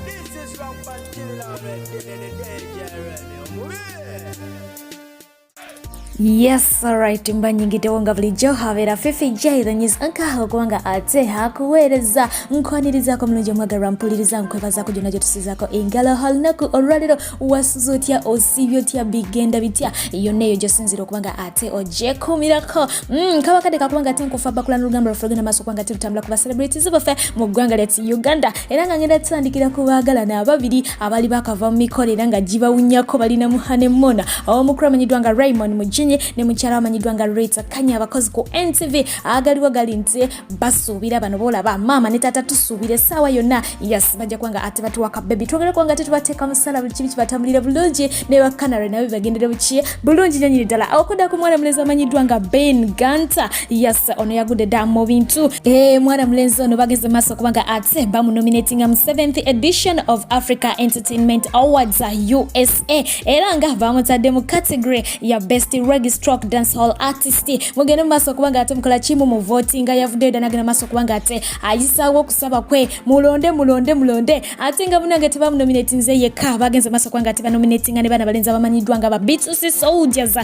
This is Florence in the danger. Yes, alright, mba nyingi tewonga bulijjo habera fefe jairanyis ankaho kubanga ate hakuweereza nkwanirizaako mulungi omwagalwa mpuliriza nkwebazaako gyonna gye tusizako engalo halunaku olwaliro wasuza otya osiibye otya bigenda bitya yonna eyo gyosinzira okubanga ate ogyekumirako kabakadde kakubanga ate nkufa bakula n'olugamba lwaffe olugenda maaso okubanga ate lutambula ku ba celebrities baffe mu ggwanga lyati Uganda era nga ngenda tutandikira ku baagalana ababiri abali bakava mu mikolo era nga gibawunyako balina muhane mona omukulu amanyiddwa nga Raymond Muginyi ne mukyala amanyiddwa nga Rita Kanya abakozi ku NTV agaliwo gali nti basuubira bano boolaba maama ne taata tusuubire essaawa yonna yes bajja kubanga ate batuwaka baby twogera kubanga ate tubateeka musala buli kibi kibatambulira bulungi ne bakanare nabo bagendera buki bulungi nyanyiri ddala okudda ku mwana mulenzi amanyiddwa nga Ben Ganta yes ono yagudde dda mu bintu mwana mulenzi ono bageze maaso kubanga ate bamunominatinga mu 7th edition of Africa Entertainment Awards USA era nga bamutadde mu category ya best reggae stroke dancehall artist mugende mu maaso kubanga ate mukola kimu mu voting yavudde dda nagenda maaso kubanga ate ayisaawo okusaba kwe mulonde ate nga munange tebamunominatinze yekka bagenze maaso kubanga ate banominatinga ne bana balenzi abamanyiddwa nga ba B2C soldiers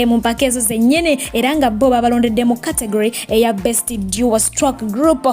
mu mpaka ezo zennyene era nga bo babalondedde mu category eya best duo stroke group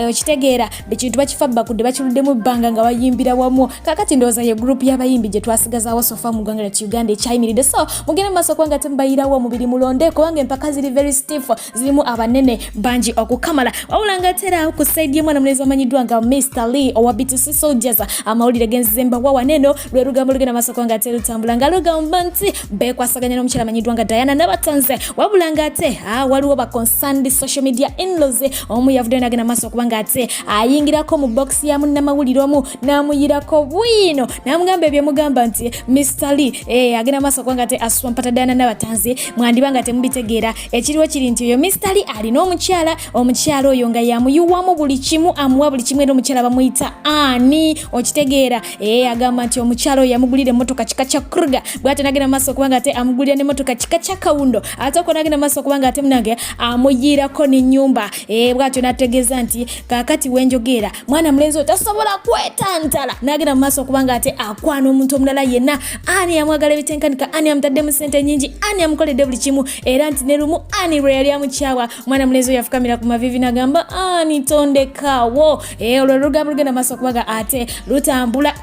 okitegeera bekintu bakifa bakudde bakiruddemu ebbanga nga bayimbira wamu kakati ndowooza ye group y'abayimbi gye twasigazaawo sofa mu ggwanga lya Uganda ekyayimiridde so mugende mu maaso kubanga ate mubayirawo mubiri mulonde kubanga empaka ziri very stiff zirimu abanene bangi okukamala wabula nga atera ku side y'emwana mulenzi amanyiddwa nga Mr. Lee owa B2C soldiers amawulire genzemba wawa neno lwe lugambo lugenda maaso kubanga ate lutambula nga lugamba nti bekwasaganya n'omukyala amanyiddwa nga Diana n'abatanze wabula nga ate waliwo ba concerned social media in-laws omu yavudde nagenda maaso kubanga ate ayingirako mu box ya munnamawulire omu n'amuyirako bwino n'amugamba ebyemugamba nti Mr. Lee agenda maaso kubanga ate aswampata Diana n'abatanze mwandibanga temubitegeera ekiriwo kiri nti oyo Mr. Lee alina omukyala oyo nga yamuyuwamu buli kimu amuwa buli kimu era omukyala bamuyita ani okitegeera agamba nti omukyala oyo yamugulira emmotoka kika kya Kruger bw'ate nagenda maaso kubanga ate amugulira n'emmotoka kika kya Kawundo ate oko nagenda maaso kubanga ate munange amuyirako n'ennyumba bw'atyo n'ategeeza nti kaakati wenjogeera mwana mulenzi oyo tasobola kwetantala nagenda maaso kubanga ate akwana omuntu omulala yenna ani yamwagala ebitenkanika ani amutaddemu ssente nnyingi ani amukoledde buli kimu era nti ne lumu ani lwe yali amukyawa mwana mulenzi oyo yafukamira ku mavivi n'agamba ani tondekaawo olwo lugambo lugenda maaso kubanga ate lutambula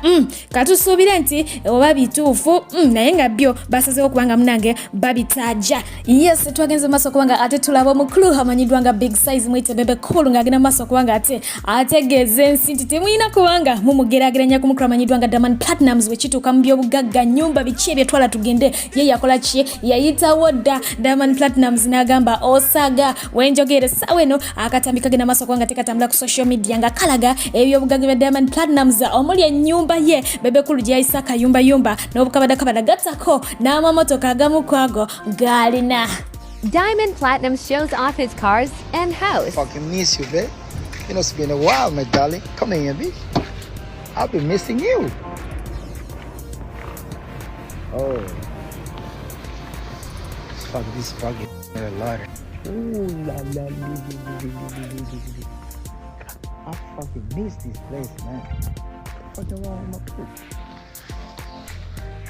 katusuubire nti oba bituufu naye nga byo basazeewo kubanga munange babitaja yes twagenze maaso kubanga ate tulaba omukulu amanyiddwa nga Big Size mwite bebe cool ng'agenda maaso kubanga ate ategeeza ensi nti temuyina kubanga mumugeraageranya ku mukulu amanyiddwa nga Diamond Platnumz bwe kituuka mu byobugagga nnyumba biki ebyetwala tugende ye yakola ki yayitawo dda Diamond Platnumz n'agamba osaga wenjogere essaawa eno akatambi kagenda maaso kubanga ate katambula ku social media nga kalaga ebyobugagga bya Diamond Platnumz omuli ennyumba ye bebe cool gye yayisa akayumbayumba n'obukabadakabada gattako n'amamotoka agamu kwago gaalina. Diamond Platinum shows off his cars and house. Fucking miss you, babe. You know, it's been a while, my darling. Come here, bitch. I've been missing you. Oh. Fuck this fucking a lot. Ooh la la. I fucking miss this place, man. What's fucking wrong with my poop?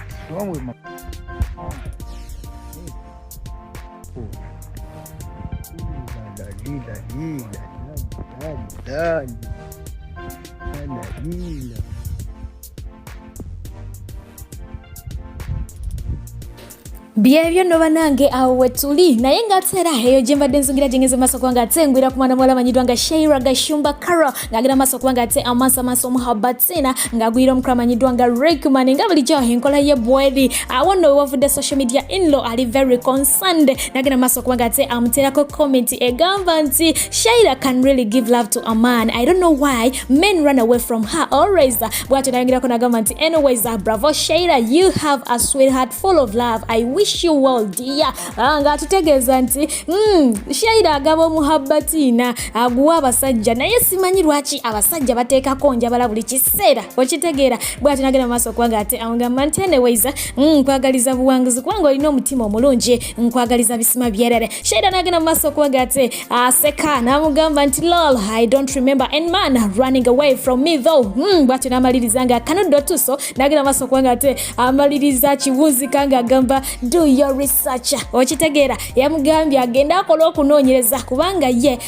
What's wrong with my byebyo no banange awo wetuli naye ngaatera eyo gye mbadde nzungira gyengeze maaso kubanga ate ngwira ku mwana muwala amanyiddwa nga Sheira Gashumba Karo ng'agenda maaso kubanga ate amaaso omuhabatina ng'agwira omukulu amanyiddwa nga Rickman nga bulijjo enkola ye bweri awo nno wavudde social media in-law ali very concerned n'agenda maaso kubanga ate amuteerako comment egamba nti Sheira can really give love to a man. I don't know why men run away from her always. Bw'atyo nayongirako n'agamba nti anyways bravo Sheira, you have a sweetheart full of love. I wish wish you well dear. Nga tutegeeza nti Shaida agaba muhabbatina aguwa abasajja naye simanyi lwaki abasajja bateekako njabala buli kiseera okitegeera bw'ati nagenda maaso kubanga ate amugamba nti anyways nkwagaliza buwanguzi kubanga olina omutima omulungi nkwagaliza bisima byerere. Shaida nagenda maaso kubanga ate aseka n'amugamba nti lol I don't remember any man running away from me though. Bw'ati n'amaliriza nga kanuddo tuso nagenda maaso kubanga ate amaliriza kiwuzi kanga agamba do your research okitegeera yamugambye agenda akola okunoonyereza kubanga ye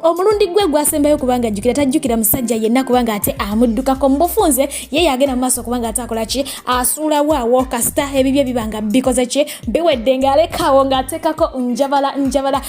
omulundi gwe gwasembayo kubanga jjukira tajjukira musajja yenna kubanga ate amuddukako mbufunze ye yagenda maaso kubanga ate akola ki asuula waawo kasita ebibye bibanga bikoze ki biwedde ng'alekawo ng'ateekako njabala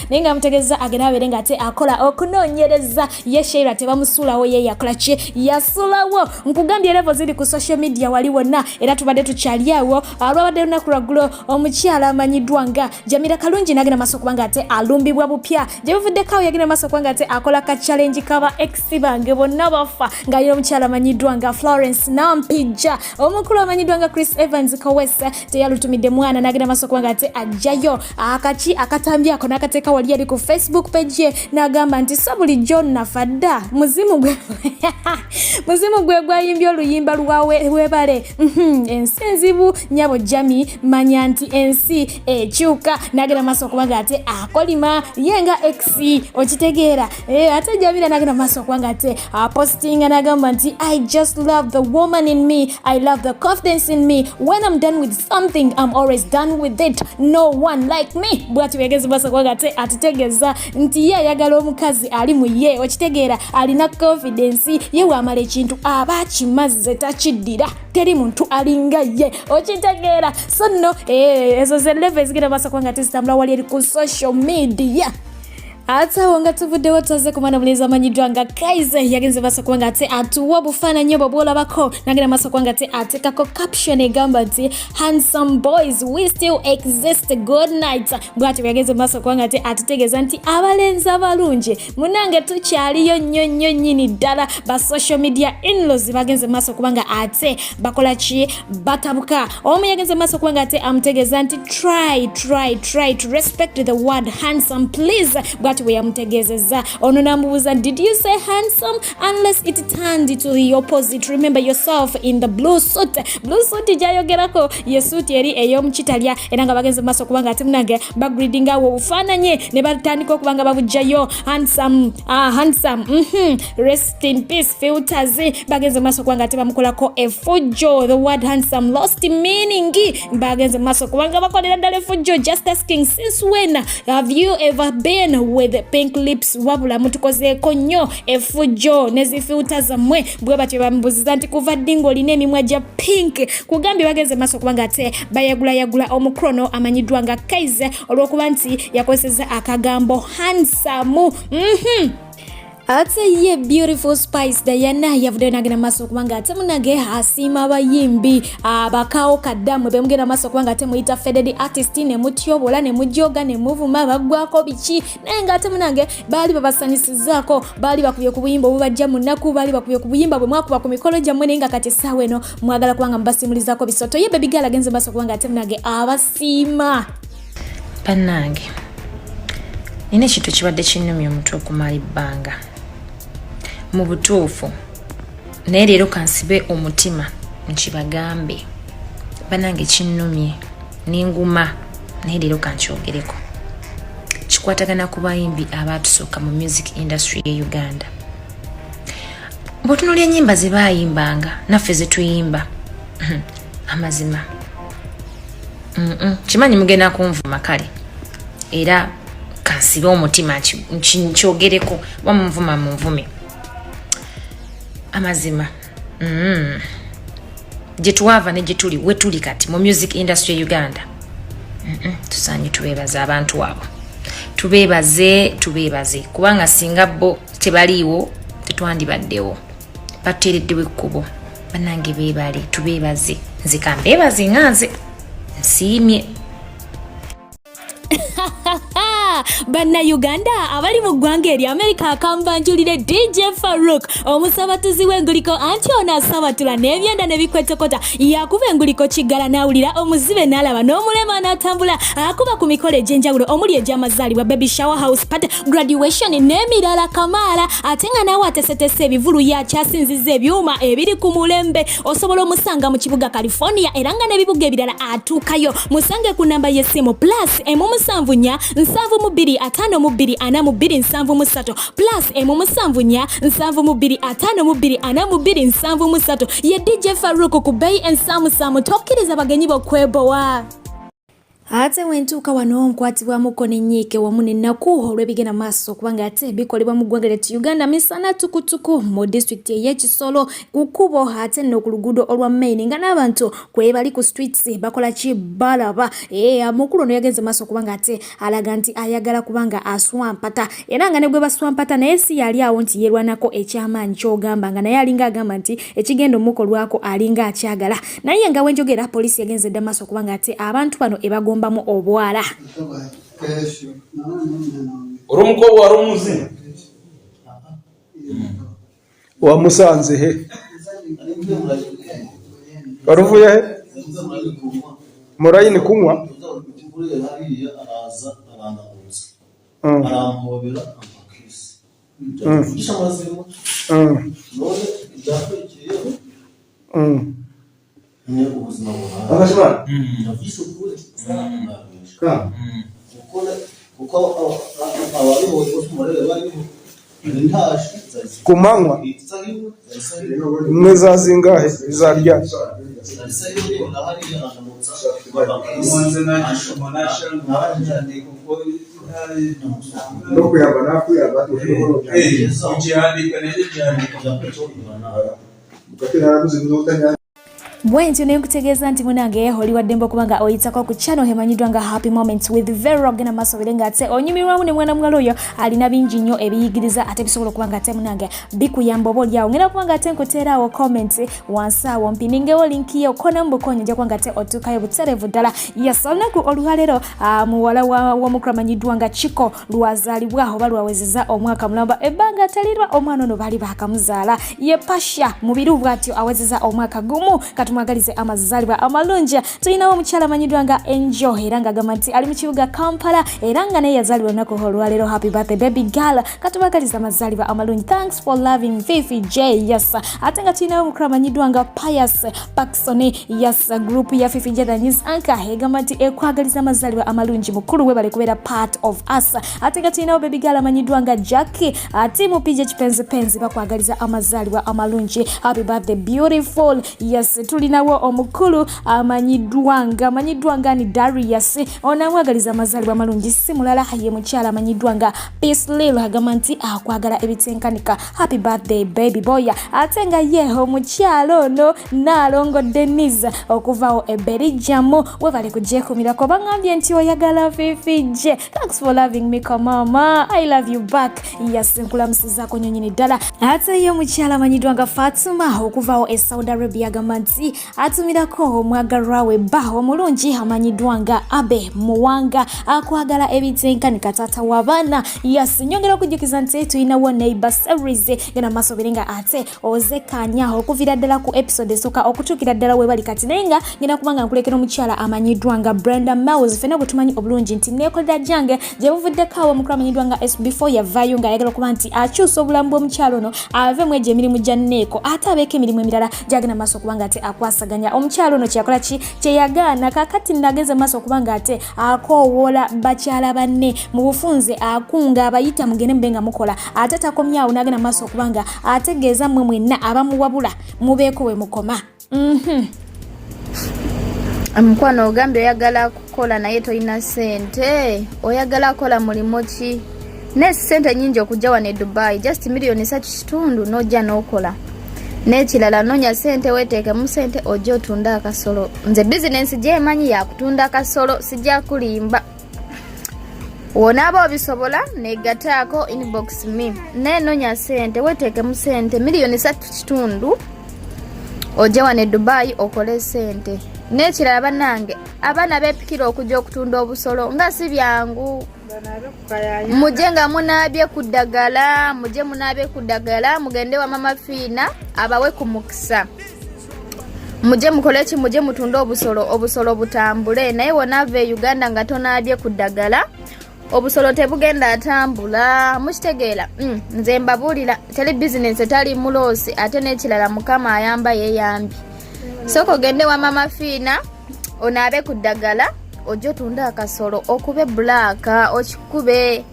naye nga amutegeeza agenda abeere ng'ate akola okunoonyereza ye Sheila tebamusuulawo ye yakola ki yasuulawo. Nkugambye levo ziri ku social media wali wonna era tubadde tukyali awo alwabadde lunaku lwaggulo omukyala amanyiddwa nga Jamirah Kalungi n'agenda maaso kubanga ate alumbibwa bupya gye buvuddeko yagenda maaso kubanga ate akola ka challenge kaba ex bange bonna bafa nga yero omukyala amanyiddwa nga Florence nampijja omukulu amanyiddwa nga Chris Evans Kowesa teyalutumidde mwana n'agenda maaso kubanga ate ajjayo akatambyako n'akateeka wali yali ku Facebook page ye n'agamba nti so bulijjo nafadda muzimu gwe gwayimbye oluyimba lwewebale ensi enzibu nyabo Jami manya nti ensi ekyuka n'agenda maaso kubanga ate akolima yenga ex okitegeera ate Jamirah nagenda maaso kubanga ate postinga nagamba nti I just love the woman in me, I love the confidence in me, when I'm done with something I'm always done with it, no one like me. Bwati wegezi maaso kubanga ate atutegeeza nti ye ayagala omukazi ali mu ye okitegeera alina confidence ye wamala ekintu aba akimaze takiddira teri muntu alinga ye okitegeera so no ezo ze level zigenda maaso kubanga ate zitambula wali eri ku social media. Ata wonga tuvuddewo tuze kumana muliza amanyiddwa nga Kaize yagenze maaso kubanga ate atuwa bufaananyi obwo bw'olabako nagenda maaso kubanga ate ateekako caption egamba nti handsome boys we still exist good night. Bw'ati yagenze maaso kubanga ate atutegeeza nti abalenzi abalungi munange tukyaliyo nnyo nnyini ddala ba social media in-laws bagenze maaso kubanga ate bakola ki batabuka. Omu yagenze maaso kubanga ate amutegeeza nti try to respect the word handsome please. We yamutegezeza ono namubuuza did you say handsome unless it turned to the opposite, remember yourself in the blue suit jayogerako ye suit eri ey'omukitalya era nga bagenze maaso kubanga ate munange bagreedinga awo obufaananye ne batandika okubanga babujjayo handsome rest in peace filters bagenze maaso kubanga ate bamukolako efujjo the word handsome lost meaning bagenze maaso kubanga bakolera ddala efujjo just asking since when have you ever been with the pink lips wabula mutukozeeko nnyo efujjo nezifilta zammwe bwe batyo bamubuuziza nti kuva ddingo olina emimwa gya pink kugambye bagenze maaso kubanga ate bayagula omukrono amanyiddwa nga Kaize olw'okuba nti yakozeseza akagambo handsome. Ate ye beautiful spice Diana yavuddeyo n'agenda maaso kubanga ate munange asiima abayimbi abakawo kaddamu bemugenda maaso kubanga ate muyita faded artist ne mutyobola ne mujjoga ne muvuma baggwako biki naye nga ate munange baali babasanyisizaako baali bakubye ku buyimba obubajja mu nnaku baali bakubye ku buyimba bwe mwakuba ku mikolo gyammwe naye nga kati essaawa eno mwagala kubanga mubasimulizaako bisoto ye baby girl agenze maaso kubanga ate munange abasiima. Bannange nina ekintu kibadde kinnumya omutwe okumala ebbanga mu butuufu naye leero kansibe omutima nkibagambe bannange kinnumye n'enguma naye leero kankyogereko kikwatagana ku bayimbi abaatusooka mu music industry ye Uganda. Bw'otunuulya ennyimba ze baayimbanga naffe ze tuyimba amazima kimanyi mugenda kunvuma kale era kansibe omutima nkyogereko wamunvuma munvume amazima gye twava ne gye tuli we tuli kati mu music industry Uganda tusaanye tubeebaze abantu abo tubeebaze kubanga singa bo tebaliiwo tetwandibaddewo bateereddewo ekkubo bannange beebale tubeebaze nze kambeebaze nga nze nsiimye. Banna Uganda abali mu ggwanga eri America akambanjulire DJ Farouk omusabatuzi w'enguliko anti ono asabatula n'ebyenda ne bikwetokota yakuba enguliko kiggala n'awulira omuzibe n'alaba n'omulema n'atambula akuba ku mikolo egy'enjawulo omuli egy'amazaalibwa baby shower house party graduation n'emirala kamaala ate nga nawe atesetese ebivulu yakyasinziza ebyuma ebiri ku mulembe osobola omusanga mu kibuga California era nga n'ebibuga ebirala atuukayo musange ku namba y'essimu plus emu74 7254242 plus emu74 7254242 ye DJ Farouk ku Bay and Samu tokkiriza bagenyi bokwebowa. Ate wentuuka wano nkwatibwamuko n'ennyiike wamu n'ennaku olw'ebigenda maaso kubanga ate bikolebwa mu ggwanga lyettu Uganda misana tukutuku mu disitulikiti ey'Ekisolo ku kkubo ate nno ku luguudo olwa main nga n'abantu kwebali ku streets bakola ki balaba mukulu ono yagenze maaso kubanga ate alaga nti ayagala kubanga aswampata era nga ne gwe baswampata naye si yali awo nti yerwanako ekyamaanyi ky'ogamba nga naye alinga agamba nti ekigenda omukolwako alinga akyagala naye nga wenjogera poliisi yagenze dda maaso kubanga ate abantu bano ebagombamu obwala Orumuko warumuzi wa musanze he baruvuye he murayini kunywa kumanywa mweza zingahe zarya Bwentyo naye nkutegeeza nti munange oli waddemba kubanga oyitako ku channel emanyiddwa nga Happy Moments with Vero gena masobere nga ate onyumirwamu ne mwana mwala oyo alina bingi nnyo ebiyigiriza ate bisobola kubanga ate munange bikuyamba oba olyawo ngenda kubanga ate nkuteerawo comment wansi awo mpiningewo linki yo kona mbukonyo nja kubanga ate otuukayo buterevu ddala yes olunaku olwaleero muwala w'omukulu amanyiddwa nga Chiko lwazaalibwa oba lwawezeza omwaka mulamba ebbanga atalirwa omwana ono baali baakamuzaala ye Pasha mubiru bw'atyo awezeza omwaka gumu mwagalize amazaalibwa amalungi tulinawo omukyala amanyiddwa nga Angel era nga agamba nti ali mu kibuga Kampala era nga naye yazaalibwa olunaku olwaleero happy birthday baby girl katubagaliza amazaalibwa amalungi thanks for loving Fifi J yes ate nga tulinawo omukulu amanyiddwa nga Pius Paxson yes group ya Fifi J the news anchor egamba nti ekwagaliza amazaalibwa amalungi mukulu we bali kubeera part of us ate nga tulinawo baby girl amanyiddwa nga Jackie ati mu PJ Penzi bakwagaliza amazaalibwa amalungi happy birthday beautiful yes tulinawo omukulu amanyiddwa nga ni Darius onamwagaliza amazaalibwa amalungi si mulala ye mukyala amanyiddwa nga Peace Lil agamba nti akwagala ebitenkanika happy birthday baby boy ate nga ye omukyala ono Nalongo Denise okuvaawo Belgium we bali kujekumirako bangambye nti oyagala Fifi J thanks for loving me mama I love you back yes nkulamusizaako nyonyini ddala ate ye omukyala amanyiddwa nga Fatuma okuvaawo Saudi Arabia agamba nti atumirako omwagalwa we ba omulungi amanyiddwa nga Abe Muwanga akwagala ebitenkanika taata w'abaana yes nyongera okujjukiza nti tulinawo neighbor series gena masobere nga ate ozekanya okuvira ddala ku episode esooka okutuukira ddala we bali kati naye nga ngenda kubanga nkulekera omukyala amanyiddwa nga Brenda Mouse fena bwe tumanyi obulungi nti neekolera jange gye buvuddeko awo omukulu amanyiddwa nga before yavaayo nga ayagala okuba nti akyusa obulamu bw'omukyala ono ave mu egyo emirimu gya Neeko ate abeeko emirimu emirala gyagenda maaso okubanga ate akwasaganya omukyalo ono kyakola ki kyeyagaana kakati nageze maaso okubanga ate akoowola bakyala banne mu bufunze akunga abayita mugende mbenga mukola ate takomyawo nagenda maaso okubanga ategeeza mmwe mwenna abamuwabula mubeeko we mukoma Mkwano ogambye oyagala kukola naye toyina sente oyagala kola mulimo ki ne sente nyingi okujja wano e Dubai just million 3.5 nojja n'okola n'ekirala nonya sente weteekemu sente ojja otunda akasolo nze bizinensi gyemanyi yakutunda akasolo sijja kulimba wonaaba obisobola negataako inbox me nenonya sente weteekemu sente million 3.5 ojja wano e Dubai okole sente n'ekirala bannange abaana beepikira okujja okutunda obusolo nga si byangu muje nga munaabye ku ddagala, muje munaabye ku ddagala, mugende wa mama Fiina abawe ku mukisa. Muje mukole ki, muje mutunde obusolo butambule. Naye wonaava e Uganda nga tonaabye ku ddagala, obusolo tebugenda atambula. Mukitegeera? Nze mbabuulira, teri bizinesi etali muloosi, ate n'ekirala Mukama ayamba yeeyambye. Sooka ogende wa mama Fiina onaabe ku ddagala, ojja otunde akasolo okube bbulaaka okikube.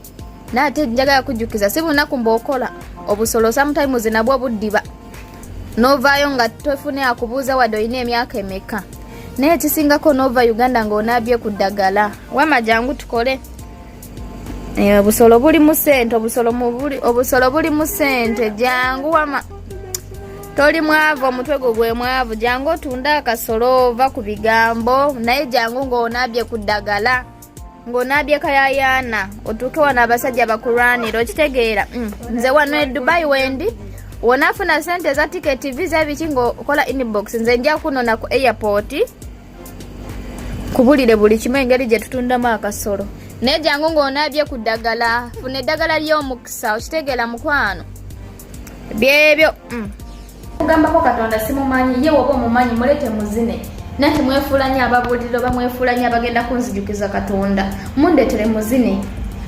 Naate njagala kujjukiza si bunaku mb'okola obusolo sometimes nabwo buddiba novaayo nga tofune akubuuza wadde olina emyaka emeka, naye ekisingako nova Uganda ng'onaabye ku ddagala. Wama jangu tukole. Obusolo buli mu ssente, obusolo buli mu ssente. Jangu wama, toli mwavu, omutwe gwo gwe mwavu. Jangu otunda akasolo, ova ku bigambo, naye jangu ng'onaabye ku ddagala, ng'onaabye kayayaana, otuuke wano abasajja bakulwanira. Okitegeera? Nze wano e Dubai wendi wonaafuna sente za tiketi visa biki ng'okola inbox, nze nja kunona ku airport kubulire buli kimu engeri gye tutundamu akasolo. Naye jangu ng'onaabye ku ddagala, funa eddagala ly'omukisa. Okitegeera mukwano? Byebyo. Mugambako Katonda simumanyi, ye woba omumanyi mulete muzine. Nati mwefuulanya ababuuliro bamwefuulanya abagenda kunzijukiza Katonda. Mundeetere muzine.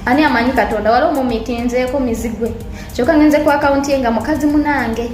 Ani amanyi Katonda? Waliwo mumitinzeeko mizigwe. Kyokka ngenze ku akawunti ye nga mukazi munange.